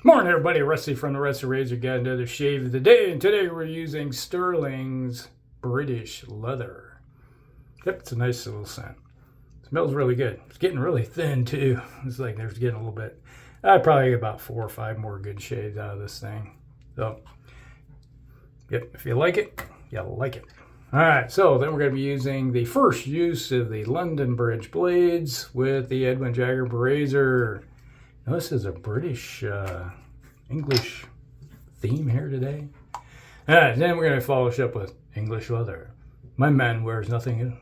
Morning everybody, Rusty from the Rusty Razor got another shave of the day, and today we're using Stirling's British Leather. Yep, it's a nice little scent. It smells really good. It's getting really thin too. It's like there's getting a little bit. I'd probably get about 4 or 5 more good shaves out of this thing. So, yep, if you like it, you'll like it. Alright, so then we're going to be using the first use of the London Bridge blades with the Edwin Jagger Razor. Now, this is a British English theme here today. Alright, then we're going to polish up with English leather. My man wears nothing.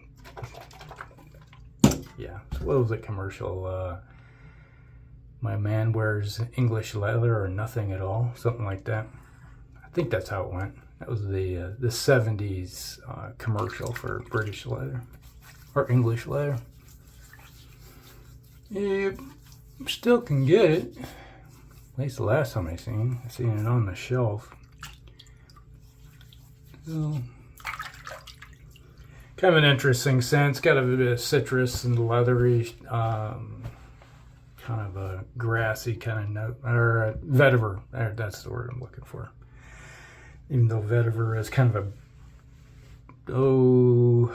Yeah, what was the commercial? My man wears English leather or nothing at all. Something like that. I think that's how it went. That was the 70s commercial for British leather. Or English leather. Yep. Still can get it. At least the last time I seen it on the shelf. So, kind of an interesting scent. It's got a bit of citrus and leathery, kind of a grassy kind of note, or vetiver. That's the word I'm looking for. Even though vetiver is kind of a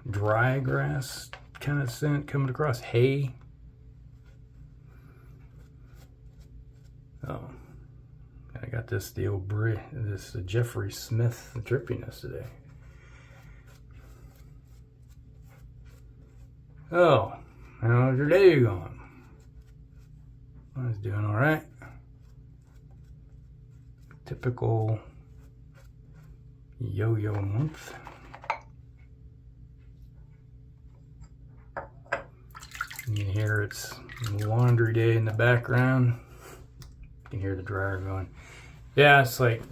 dry grass kind of scent coming across, hay. Oh, I got this this Jeffrey Smith drippiness today. Oh, how's your day going? I was doing all right. Typical yo-yo month. You can hear it's laundry day in the background. You can hear the dryer going. Yeah, it's like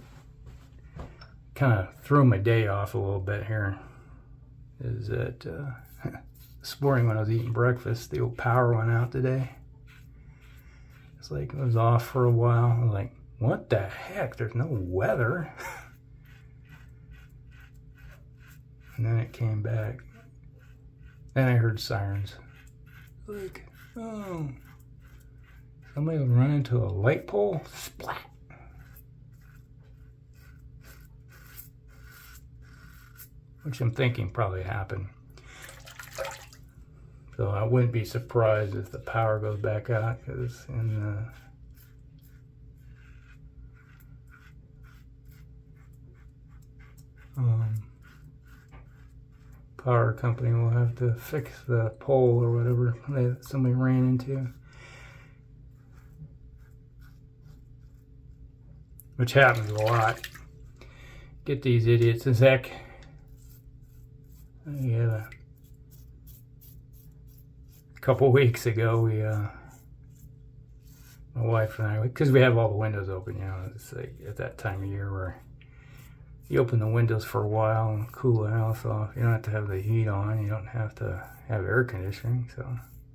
kind of threw my day off a little bit here. Is that this morning when I was eating breakfast, the old power went out today. It's like it was off for a while. I was like, what the heck? There's no weather. And then it came back. Then I heard sirens. Like, oh. Somebody will run into a light pole, splat. Which I'm thinking probably happened. So I wouldn't be surprised if the power goes back out, because in the power company will have to fix the pole or whatever that somebody ran into. Which happens a lot. Get these idiots. It's heck. Yeah. A couple weeks ago, my wife and I, because we have all the windows open, you know, it's like at that time of year where you open the windows for a while and cool the house off. You don't have to have the heat on. You don't have to have air conditioning. So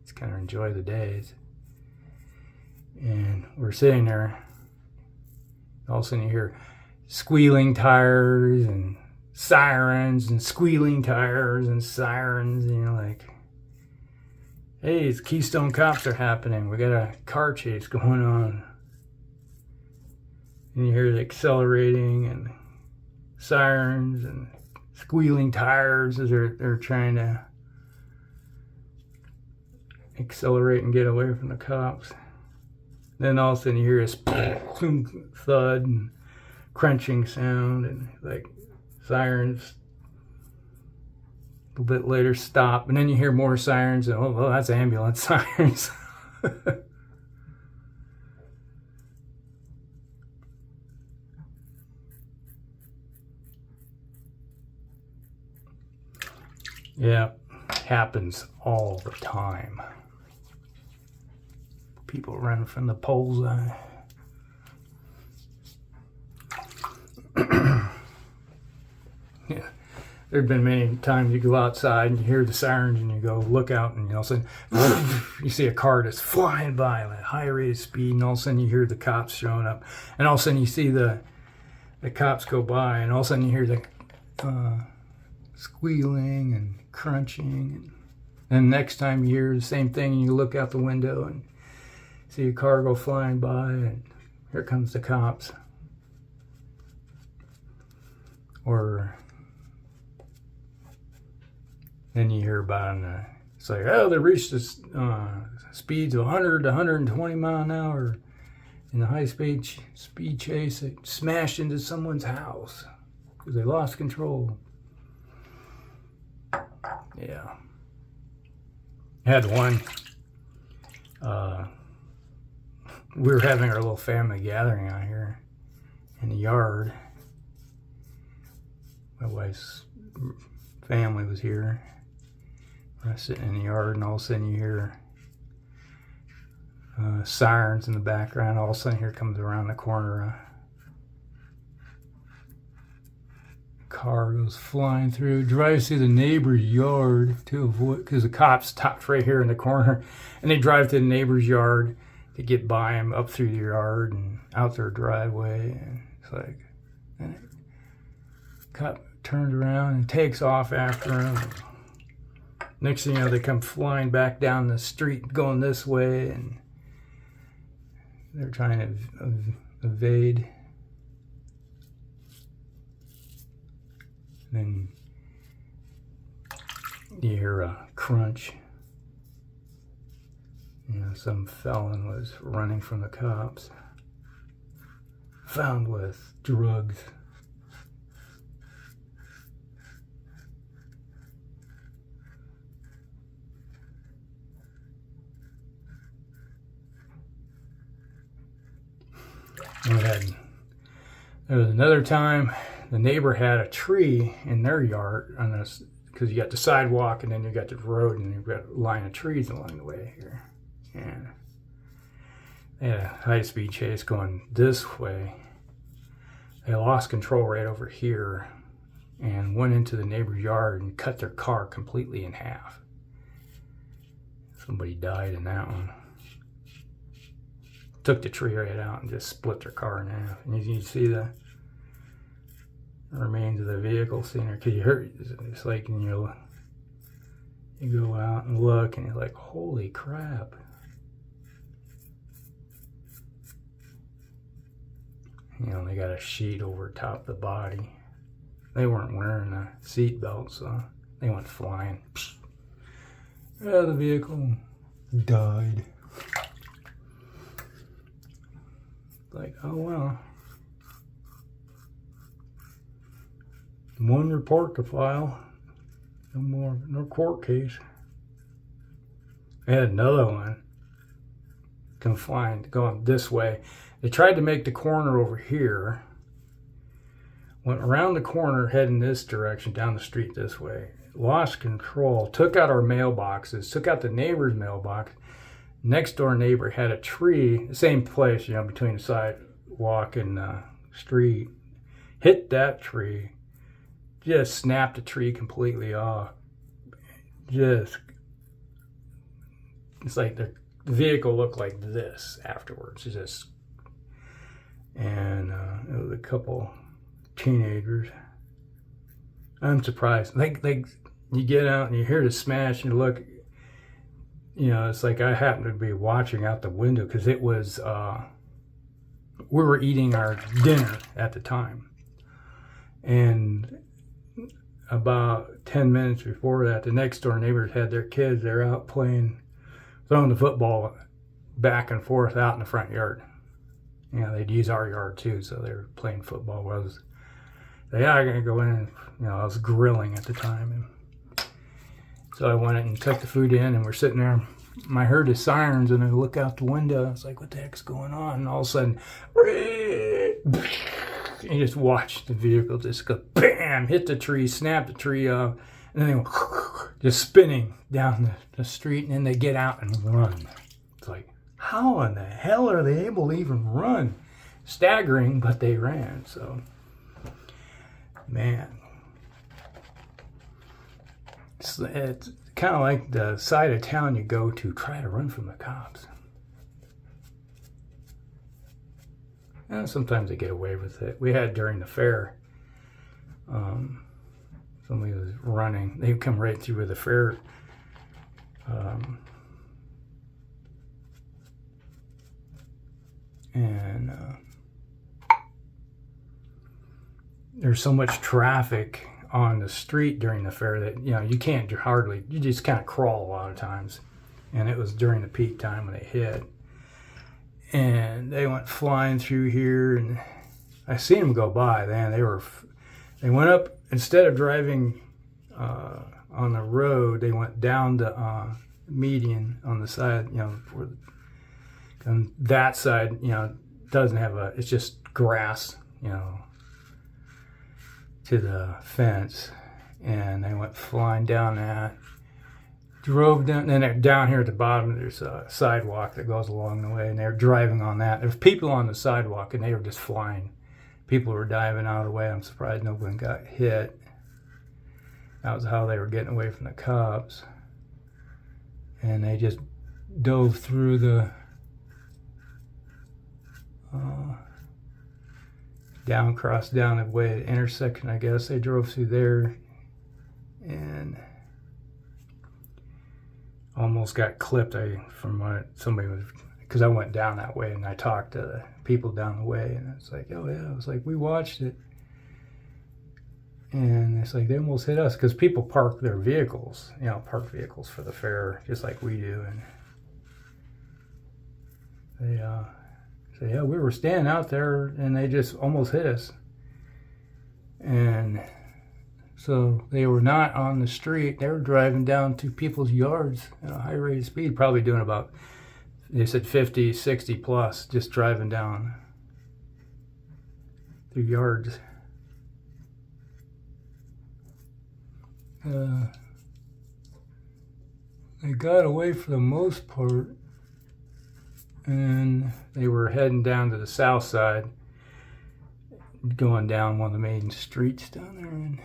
just kind of enjoy the days. And we're sitting there. All of a sudden you hear squealing tires and sirens and squealing tires and sirens, and you're like, hey, it's Keystone Cops are happening. We got a car chase going on. And you hear the accelerating and sirens and squealing tires as they're trying to accelerate and get away from the cops. Then all of a sudden you hear this thud and crunching sound, and like sirens. A little bit later stop, and then you hear more sirens, and oh, well, that's ambulance sirens. Yeah, happens all the time. People running from the poles. Yeah, there've been many times you go outside and you hear the sirens and you go look out, and all of a sudden you see a car just flying by at a high rate of speed, and all of a sudden you hear the cops showing up, and all of a sudden you see the cops go by, and all of a sudden you hear the squealing and crunching, and next time you hear the same thing and you look out the window and see a car go flying by, and here comes the cops. Or then you hear about it, it's like, oh, they reached the speeds of 100 to 120 mile an hour in the high-speed chase. They smashed into someone's house because they lost control. Yeah. I had one. We were having our little family gathering out here in the yard. My wife's family was here. I was sitting in the yard, and all of a sudden you hear sirens in the background. All of a sudden, here comes around the corner a car goes flying through, drives through the neighbor's yard to avoid, because the cops stopped right here in the corner, and they drive to the neighbor's yard to get by him up through the yard and out their driveway. And it's like, and the cop turned around and takes off after him. Next thing you know, they come flying back down the street going this way, and they're trying to evade. Then you hear a crunch. You know, some felon was running from the cops, found with drugs. There was another time the neighbor had a tree in their yard on this, because you got the sidewalk and then you got the road and you've got a line of trees along the way here. And they had a high-speed chase going this way. They lost control right over here and went into the neighbor's yard and cut their car completely in half. Somebody died in that one. Took the tree right out and just split their car in half. And you see the remains of the vehicle sitting there, because you heard, it's like, you go out and look and you're like, holy crap. You know, they got a sheet over top of the body. They weren't wearing a seat belt, so they went flying. Yeah, the vehicle died. Like, oh well. One report to file. No court case. I had another one come flying, going this way. They tried to make the corner over here. Went around the corner, heading this direction, down the street this way. Lost control, took out our mailboxes, took out the neighbor's mailbox. Next door neighbor had a tree, the same place, you know, between the sidewalk and the street. Hit that tree. Just snapped the tree completely off. Just, it's like the vehicle looked like this afterwards. It's just, and it was a couple teenagers. I'm surprised. Like you get out and you hear the smash and you look, you know, it's like I happened to be watching out the window, because it was, we were eating our dinner at the time. And about 10 minutes before that, the next door neighbors had their kids. They're out playing, throwing the football back and forth out in the front yard. You know, they'd use our yard too, so they were playing football. I was, yeah, I'm gonna go in and, you know, I was grilling at the time. And so I went in and took the food in, and we're sitting there. I heard the sirens, and I look out the window. I was like, what the heck's going on? And all of a sudden, you just watch the vehicle just go bam, hit the tree, snap the tree off, and then they go just spinning down the street, and then they get out and run. It's like, how in the hell are they able to even run? Staggering, but they ran. So, man, it's kind of like the side of town you go to try to run from the cops. And sometimes they get away with it. We had during the fair, somebody was running. They'd come right through with the fair. And there's so much traffic on the street during the fair that, you know, you can't hardly, you just kind of crawl a lot of times. And it was during the peak time when they hit. And they went flying through here, and I seen them go by. Then they went up, instead of driving on the road, they went down the median on the side, you know, and that side, you know, doesn't have it's just grass, you know, to the fence. And they went flying down that, drove down, and then down here at the bottom there's a sidewalk that goes along the way, and they're driving on that. There's people on the sidewalk, and they were just flying. People were diving out of the way. I'm surprised no one got hit. That was how they were getting away from the cops. And they just dove through the crossed down the way, the intersection, I guess. They drove through there and almost got clipped. From what somebody was, because I went down that way and I talked to the people down the way, and it's like, oh yeah, I was like, we watched it. And it's like, they almost hit us, because people park their vehicles, you know, park vehicles for the fair, just like we do. And they say, yeah, we were standing out there, and they just almost hit us. And so they were not on the street. They were driving down to people's yards at a high rate of speed, probably doing about, they said 50, 60 plus, just driving down through yards. They got away for the most part, and they were heading down to the south side, going down one of the main streets down there, and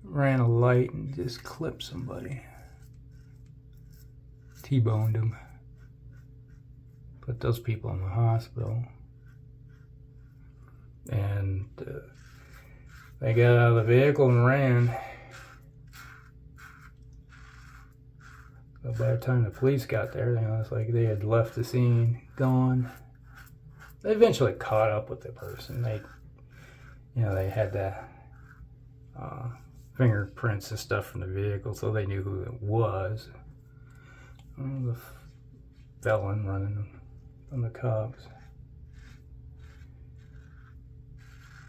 ran a light and just clipped somebody. T-boned him. Put those people in the hospital. And they got out of the vehicle and ran. But by the time the police got there, you know, it's like they had left the scene, gone. They eventually caught up with the person. They, you know, they had the fingerprints and stuff from the vehicle, so they knew who it was. The felon running from the cops.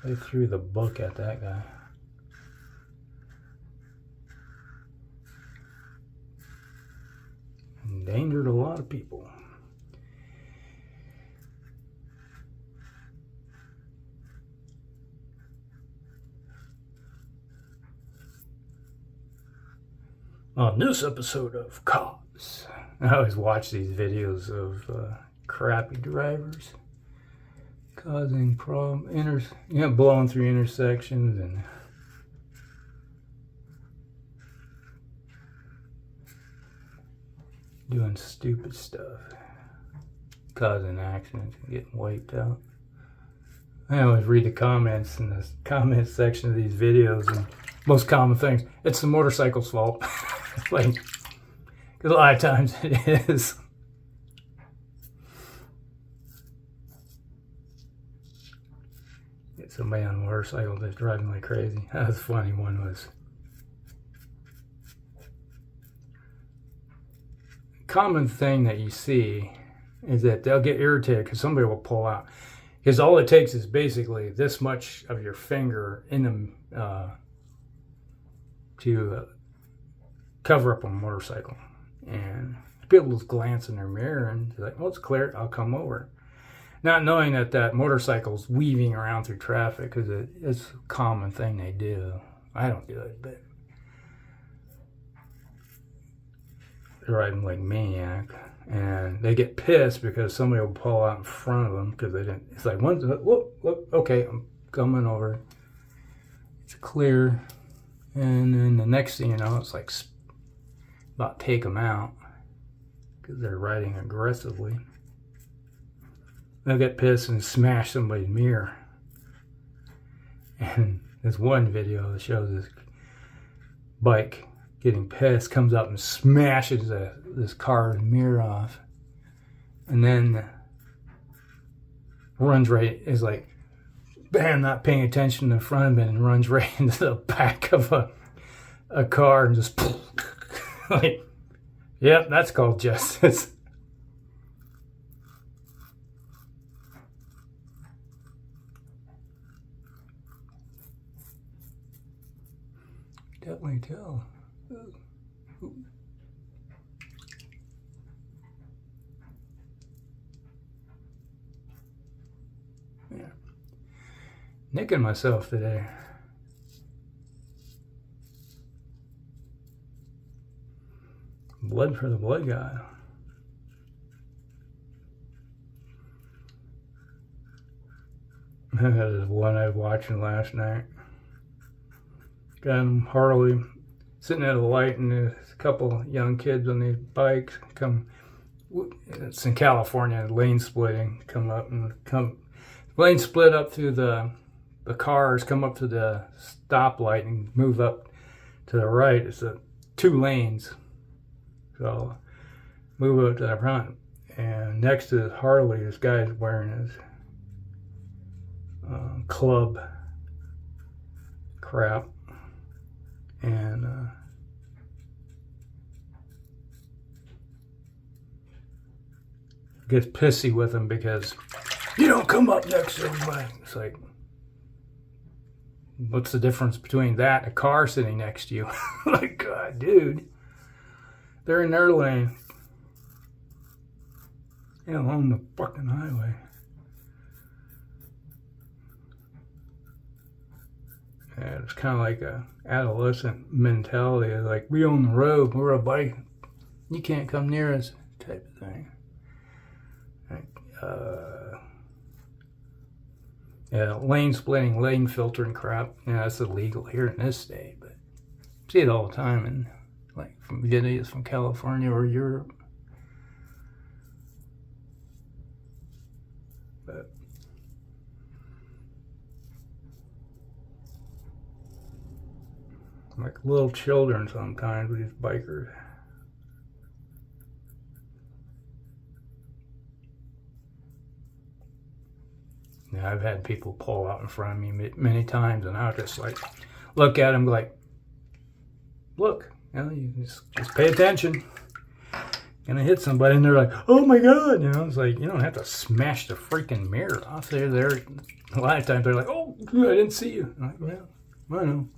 They threw the book at that guy. Endangered a lot of people. On this episode of Cops, I always watch these videos of crappy drivers causing blowing through intersections and doing stupid stuff, causing accidents and getting wiped out. I always read the comments in the comment section of these videos, and most common things, it's the motorcycle's fault. Like, because a lot of times it is. Get somebody on a motorcycle that's driving like crazy. That was a funny one. Was common thing that you see is that they'll get irritated because somebody will pull out, because all it takes is basically this much of your finger in them to cover up a motorcycle, and people just glance in their mirror and they're like, oh, it's clear, I'll come over, not knowing that motorcycle's weaving around through traffic, because it's a common thing they do. I don't do it, but they're riding like maniac, and they get pissed because somebody will pull out in front of them because they didn't. It's like, whoop, okay, I'm coming over. It's clear, and then the next thing you know, it's like about take them out because they're riding aggressively. They'll get pissed and smash somebody's mirror. And there's one video that shows this bike getting pissed, comes up and smashes this car's mirror off. And then runs right, is like, bam, not paying attention in front of it and runs right into the back of a car and just like, yep, that's called justice. Definitely tell. Ooh. Ooh. Yeah. Nicking myself today. Blood for the blood guy. That is one I was watching last night. Got him Harley sitting at a light, and there's a couple young kids on these bikes come. It's in California, lane splitting. Lane split up through the cars, come up to the stoplight and move up to the right. It's two lanes. So move up to the front. And next to Harley, this guy's wearing his club crap. And gets pissy with him because you don't come up next to everybody. It's like, what's the difference between that and a car sitting next to you? Like, God, dude. They're in their lane. You know, on the fucking highway. Yeah, it's kind of like a adolescent mentality. It's like, we own the road, we're a bike. You can't come near us, type of thing. Like, yeah, lane splitting, lane filtering crap. Yeah, that's illegal here in this state, but I see it all the time in like from videos from California or Europe. But like little children sometimes with these bikers. Yeah, I've had people pull out in front of me many times, and I'll just like look at them like, look, you know, you just pay attention. And I hit somebody, and they're like, oh my God, you know, it's like, you don't have to smash the freaking mirror off there. A lot of times they're like, oh, I didn't see you. I'm like, well, I know.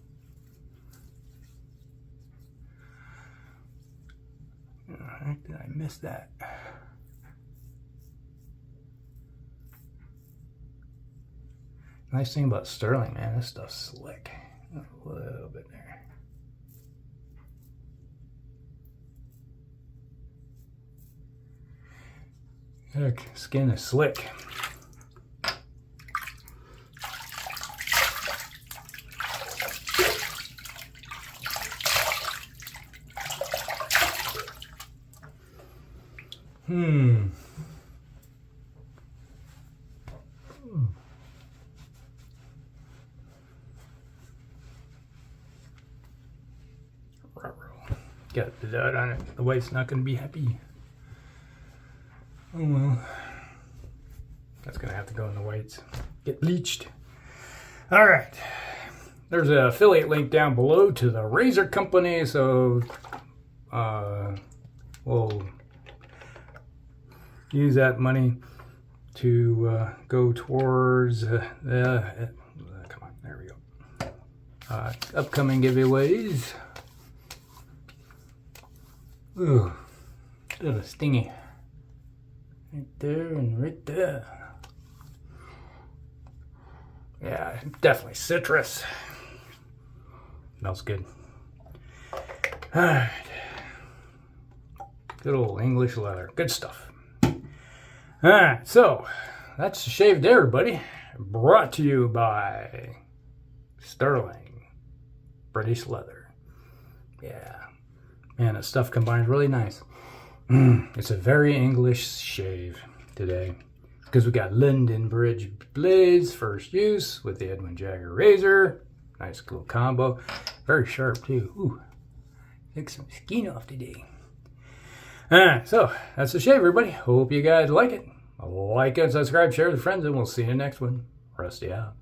Did I miss that? Nice thing about Stirling, man, this stuff's slick. A little bit there. Heck, skin is slick. Got the dot on it. The wife's not going to be happy. Oh well. That's going to have to go in the whites. Get bleached. Alright. There's an affiliate link down below to the razor company, so we'll use that money to go towards come on, there we go. Upcoming giveaways. Ooh, a little stingy. Right there and right there. Yeah, definitely citrus. Smells good. Alright. Good old English leather. Good stuff. Alright, so that's the shave day, everybody. Brought to you by Stirling British leather. Yeah. Man, this stuff combines really nice. It's a very English shave today. Because we got London Bridge blades, first use with the Edwin Jagger razor. Nice little combo. Very sharp too. Ooh. Take some skin off today. Alright, so that's the shave, everybody. Hope you guys like it. Like and subscribe, share with friends, and we'll see you in the next one. Rusty out.